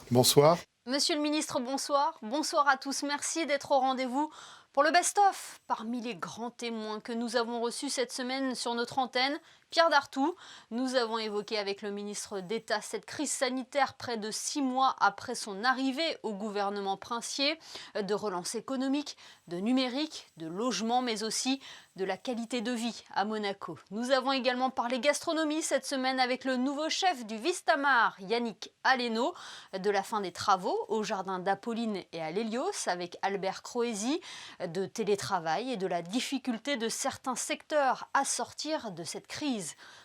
Bonsoir. Monsieur le ministre, bonsoir. Bonsoir à tous. Merci d'être au rendez-vous pour le best-of. Parmi les grands témoins que nous avons reçus cette semaine sur notre antenne, Pierre Dartout. Nous avons évoqué avec le ministre d'État cette crise sanitaire près de 6 mois après son arrivée au gouvernement princier, de relance économique, de numérique, de logement, mais aussi de la qualité de vie à Monaco. Nous avons également parlé gastronomie cette semaine avec le nouveau chef du Vistamar, Yannick Aleno, de la fin des travaux au jardin d'Apolline et à l'Hélios avec Albert Croesi, de télétravail et de la difficulté de certains secteurs à sortir de cette crise.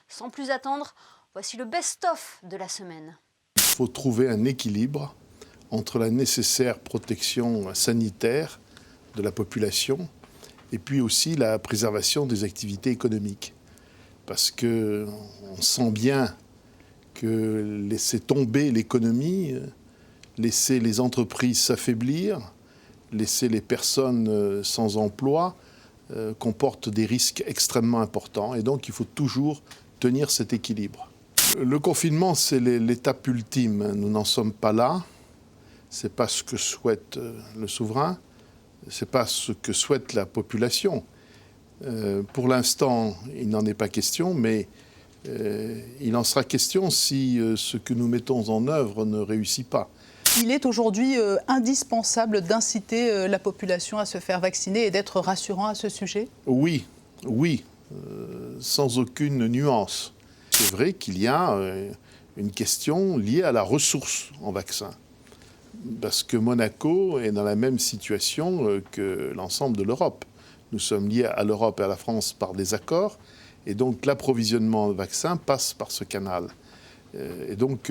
Sans plus attendre, voici le best-of de la semaine. Il faut trouver un équilibre entre la nécessaire protection sanitaire de la population et puis aussi la préservation des activités économiques. Parce qu'on sent bien que laisser tomber l'économie, laisser les entreprises s'affaiblir, laisser les personnes sans emploi comporte des risques extrêmement importants. Et donc il faut toujours tenir cet équilibre. Le confinement, c'est l'étape ultime. Nous n'en sommes pas là. Ce n'est pas ce que souhaite le souverain. Ce n'est pas ce que souhaite la population. Pour l'instant, il n'en est pas question, mais il en sera question si ce que nous mettons en œuvre ne réussit pas. Il est aujourd'hui indispensable d'inciter la population à se faire vacciner et d'être rassurant à ce sujet ? Oui, oui, sans aucune nuance. C'est vrai qu'il y a une question liée à la ressource en vaccins. Parce que Monaco est dans la même situation que l'ensemble de l'Europe. Nous sommes liés à l'Europe et à la France par des accords, et donc l'approvisionnement en vaccins passe par ce canal. Et donc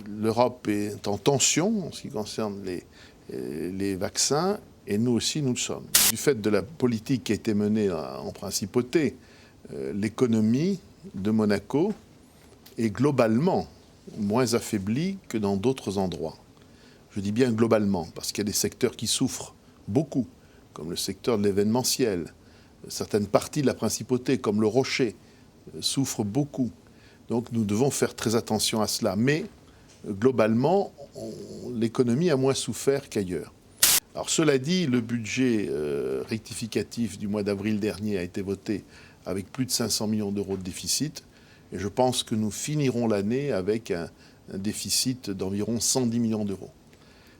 l'Europe est en tension en ce qui concerne les vaccins, et nous aussi nous le sommes. Du fait de la politique qui a été menée en principauté, l'économie de Monaco est globalement moins affaiblie que dans d'autres endroits. Je dis bien globalement, parce qu'il y a des secteurs qui souffrent beaucoup, comme le secteur de l'événementiel. Certaines parties de la principauté, comme le Rocher, souffrent beaucoup. Donc nous devons faire très attention à cela. Mais globalement, l'économie a moins souffert qu'ailleurs. Alors cela dit, le budget rectificatif du mois d'avril dernier a été voté avec plus de 500 millions d'euros de déficit. Et je pense que nous finirons l'année avec un déficit d'environ 110 millions d'euros.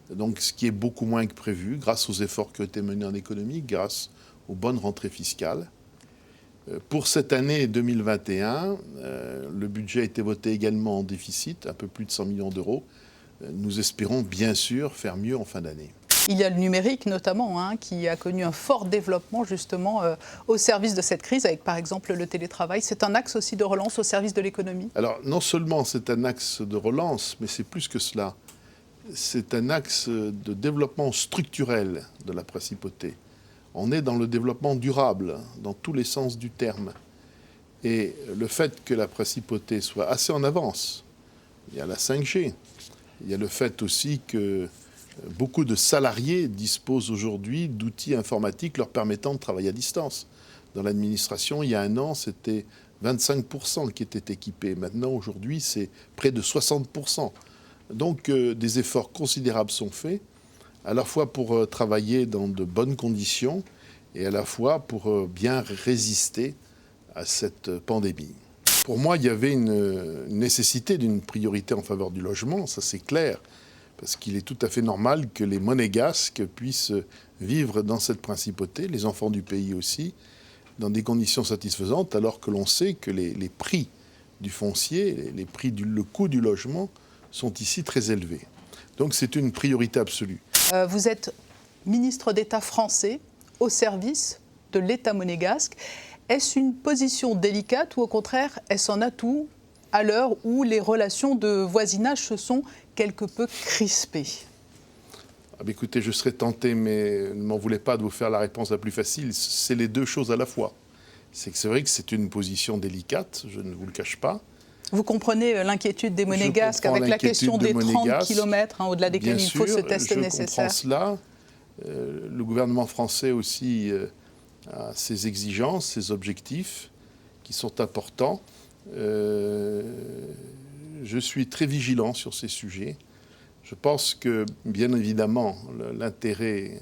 Donc ce qui est beaucoup moins que prévu, grâce aux efforts qui ont été menés en économie, grâce aux bonnes rentrées fiscales. Pour cette année 2021, le budget a été voté également en déficit, un peu plus de 100 millions d'euros. Nous espérons bien sûr faire mieux en fin d'année. Il y a le numérique notamment, qui a connu un fort développement justement au service de cette crise, avec par exemple le télétravail. C'est un axe aussi de relance au service de l'économie ? Alors non seulement c'est un axe de relance, mais c'est plus que cela. C'est un axe de développement structurel de la principauté. On est dans le développement durable, dans tous les sens du terme. Et le fait que la principauté soit assez en avance, il y a la 5G, il y a le fait aussi que beaucoup de salariés disposent aujourd'hui d'outils informatiques leur permettant de travailler à distance. Dans l'administration, il y a un an, c'était 25% qui étaient équipés. Maintenant, aujourd'hui, c'est près de 60%. Donc, des efforts considérables sont faits, à la fois pour travailler dans de bonnes conditions et à la fois pour bien résister à cette pandémie. Pour moi, il y avait une nécessité d'une priorité en faveur du logement, ça c'est clair, parce qu'il est tout à fait normal que les monégasques puissent vivre dans cette principauté, les enfants du pays aussi, dans des conditions satisfaisantes, alors que l'on sait que les prix du foncier, le coût du logement sont ici très élevés. Donc c'est une priorité absolue. Vous êtes ministre d'État français au service de l'État monégasque. Est-ce une position délicate ou au contraire est-ce un atout à l'heure où les relations de voisinage se sont quelque peu crispées ? Écoutez, je serais tenté, mais ne m'en voulez pas de vous faire la réponse la plus facile. C'est les deux choses à la fois. C'est vrai que c'est une position délicate, je ne vous le cache pas. Vous comprenez l'inquiétude des Monégasques avec la question des 30 km au-delà desquels il faut ce test nécessaire. Je comprends cela. Le gouvernement français aussi a ses exigences, ses objectifs qui sont importants. Je suis très vigilant sur ces sujets. Je pense que, bien évidemment, l'intérêt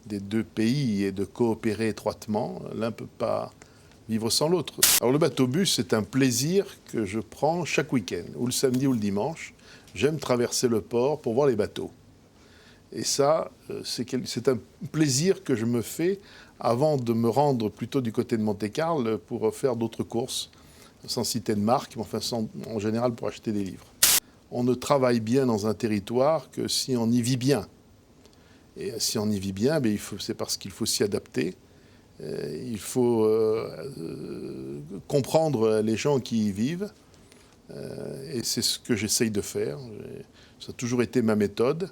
des deux pays est de coopérer étroitement. L'un ne peut pas vivre sans l'autre. Alors le bateau-bus, c'est un plaisir que je prends chaque week-end, ou le samedi ou le dimanche. J'aime traverser le port pour voir les bateaux. Et ça, c'est un plaisir que je me fais avant de me rendre plutôt du côté de Monte-Carlo pour faire d'autres courses, sans citer de marque, mais enfin en général pour acheter des livres. On ne travaille bien dans un territoire que si on y vit bien. Et si on y vit bien, c'est parce qu'il faut s'y adapter. Il faut comprendre les gens qui y vivent. Et c'est ce que j'essaye de faire. Ça a toujours été ma méthode.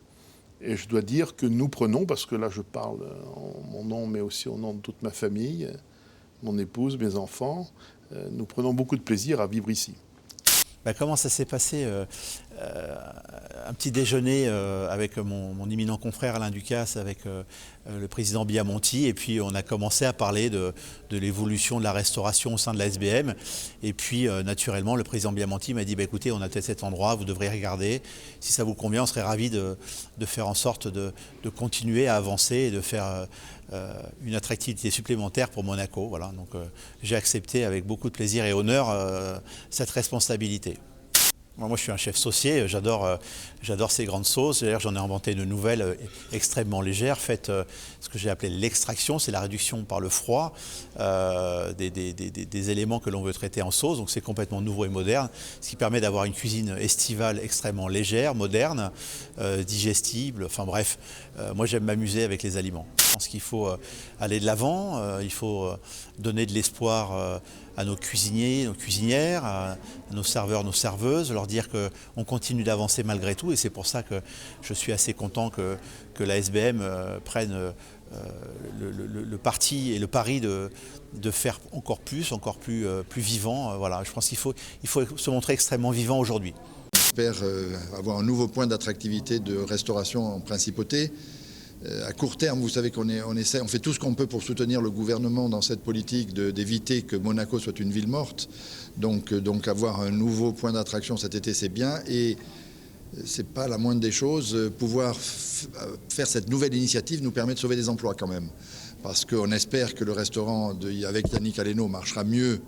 Et je dois dire que nous prenons, parce que là je parle en mon nom, mais aussi au nom de toute ma famille, mon épouse, mes enfants, nous prenons beaucoup de plaisir à vivre ici. Comment ça s'est passé un petit déjeuner avec mon éminent confrère Alain Ducasse, avec le président Biamonti, et puis on a commencé à parler de l'évolution de la restauration au sein de la SBM. Et puis naturellement, le président Biamonti m'a dit écoutez, on a peut-être cet endroit, vous devrez regarder. Si ça vous convient, on serait ravis de faire en sorte de continuer à avancer et de faire une attractivité supplémentaire pour Monaco. Voilà, donc j'ai accepté avec beaucoup de plaisir et honneur cette responsabilité. Moi, je suis un chef saucier, j'adore ces grandes sauces. D'ailleurs, j'en ai inventé de nouvelles extrêmement légères, faites ce que j'ai appelé l'extraction, c'est la réduction par le froid des éléments que l'on veut traiter en sauce. Donc c'est complètement nouveau et moderne, ce qui permet d'avoir une cuisine estivale extrêmement légère, moderne, digestible. Enfin bref, moi j'aime m'amuser avec les aliments. Je pense qu'il faut aller de l'avant, il faut donner de l'espoir à nos cuisiniers, nos cuisinières, à nos serveurs, nos serveuses, leur dire qu'on continue d'avancer malgré tout. Et c'est pour ça que je suis assez content que la SBM prenne le parti et le pari de faire encore plus vivant. Voilà, je pense qu'il faut se montrer extrêmement vivant aujourd'hui. J'espère avoir un nouveau point d'attractivité de restauration en principauté. À court terme, vous savez on fait tout ce qu'on peut pour soutenir le gouvernement dans cette politique d'éviter que Monaco soit une ville morte. Donc avoir un nouveau point d'attraction cet été, c'est bien. Et c'est pas la moindre des choses. Pouvoir faire cette nouvelle initiative nous permet de sauver des emplois quand même. Parce qu'on espère que le restaurant avec Yannick Aleno marchera mieux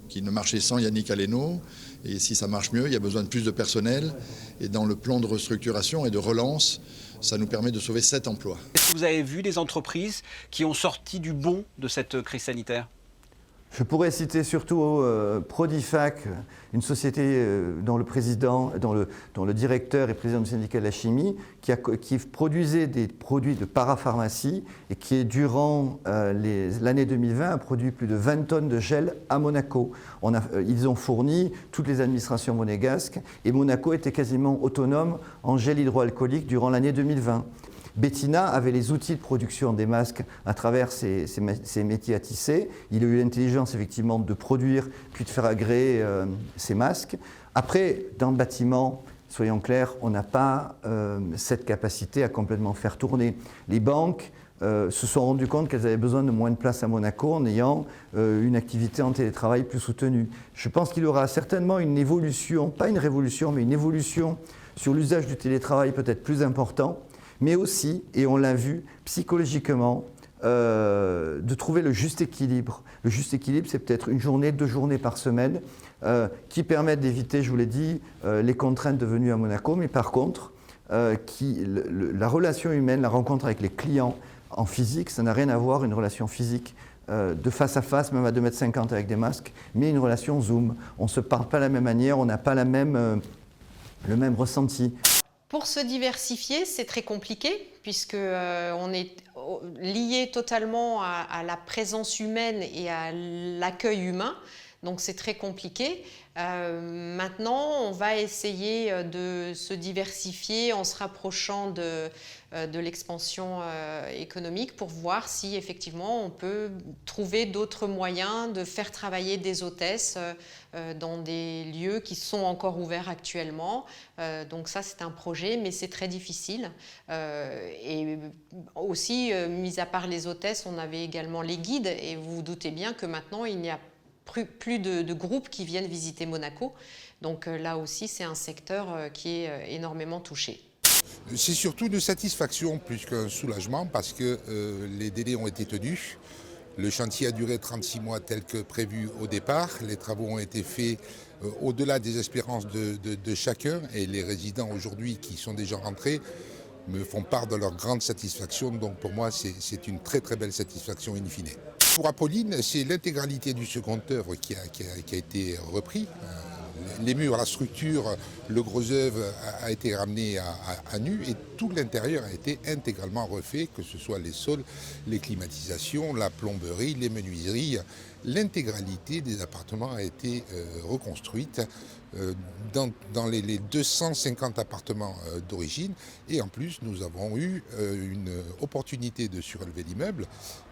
qu'il ne marchait sans Yannick Aleno. Et si ça marche mieux, il y a besoin de plus de personnel. Et dans le plan de restructuration et de relance, ça nous permet de sauver 7 emplois. Est-ce que vous avez vu des entreprises qui ont sorti du bon de cette crise sanitaire ? Je pourrais citer surtout Prodifac, une société dont le directeur et président du syndicat de la chimie, qui produisait des produits de parapharmacie et qui, durant l'année 2020, a produit plus de 20 tonnes de gel à Monaco. Ils ont fourni toutes les administrations monégasques et Monaco était quasiment autonome en gel hydroalcoolique durant l'année 2020. Bettina avait les outils de production des masques à travers ses métiers à tisser. Il a eu l'intelligence effectivement de produire puis de faire agréer ces masques. Après, dans le bâtiment, soyons clairs, on n'a pas cette capacité à complètement faire tourner. Les banques se sont rendues compte qu'elles avaient besoin de moins de place à Monaco en ayant une activité en télétravail plus soutenue. Je pense qu'il y aura certainement une évolution, pas une révolution, mais une évolution sur l'usage du télétravail peut-être plus important, mais aussi, et on l'a vu, psychologiquement, de trouver le juste équilibre. Le juste équilibre, c'est peut-être 1 journée, 2 journées par semaine, qui permettent d'éviter, je vous l'ai dit, les contraintes de venue à Monaco, mais par contre, la relation humaine, la rencontre avec les clients en physique, ça n'a rien à voir, une relation physique de face à face, même à 2,50 m avec des masques, mais une relation Zoom. On ne se parle pas de la même manière, on n'a pas le même ressenti. Pour se diversifier, c'est très compliqué puisque on est lié totalement à la présence humaine et à l'accueil humain. Donc c'est très compliqué. Maintenant, on va essayer de se diversifier en se rapprochant de l'expansion économique pour voir si effectivement on peut trouver d'autres moyens de faire travailler des hôtesses dans des lieux qui sont encore ouverts actuellement. Donc ça, c'est un projet, mais c'est très difficile. Et aussi, mis à part les hôtesses, on avait également les guides. Et vous vous doutez bien que maintenant, il n'y a plus de groupes qui viennent visiter Monaco. Donc là aussi, c'est un secteur qui est énormément touché. C'est surtout une satisfaction plus qu'un soulagement parce que les délais ont été tenus. Le chantier a duré 36 mois tel que prévu au départ. Les travaux ont été faits au-delà des espérances de chacun et les résidents aujourd'hui qui sont déjà rentrés me font part de leur grande satisfaction. Donc pour moi, c'est une très très belle satisfaction in fine. Pour Apolline, c'est l'intégralité du second œuvre qui a été repris. Les murs, la structure, le gros œuvre a été ramené à nu et tout l'intérieur a été intégralement refait, que ce soit les sols, les climatisations, la plomberie, les menuiseries. L'intégralité des appartements a été reconstruite dans les 250 appartements d'origine. Et en plus, nous avons eu une opportunité de surélever l'immeuble.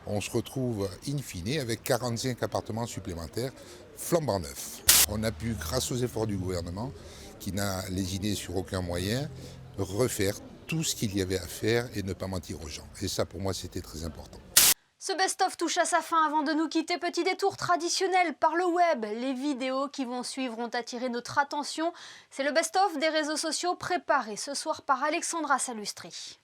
On se retrouve in fine avec 45 appartements supplémentaires flambant neufs. On a pu, grâce aux efforts du gouvernement, qui n'a lésiné sur aucun moyen, refaire tout ce qu'il y avait à faire et ne pas mentir aux gens. Et ça, pour moi, c'était très important. Ce best-of touche à sa fin. Avant de nous quitter, petit détour traditionnel par le web. Les vidéos qui vont suivre ont attiré notre attention. C'est le best-of des réseaux sociaux préparé ce soir par Alexandra Salustri.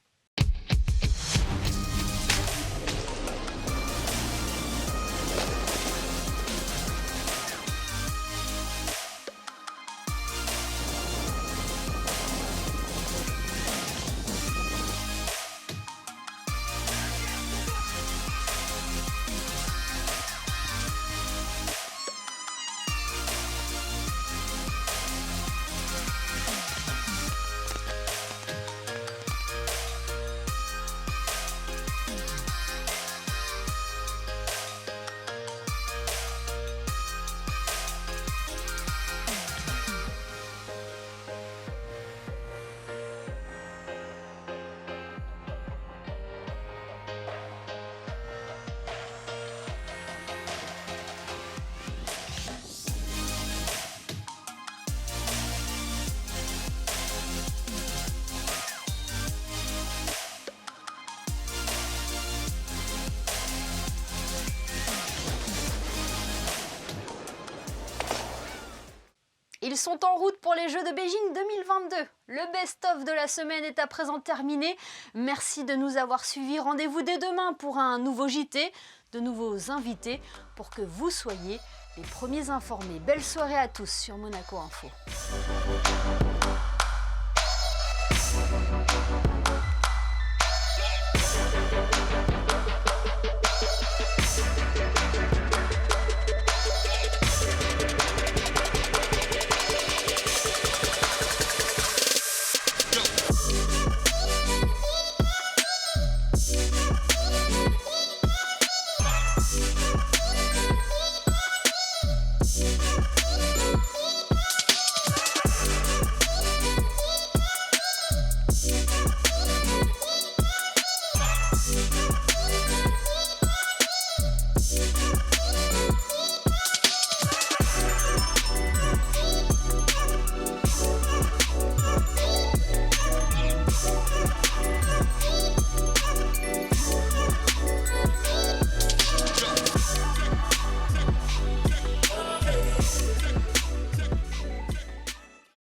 Ils sont en route pour les Jeux de Beijing 2022. Le best-of de la semaine est à présent terminé. Merci de nous avoir suivis. Rendez-vous dès demain pour un nouveau JT, de nouveaux invités pour que vous soyez les premiers informés. Belle soirée à tous sur Monaco Info.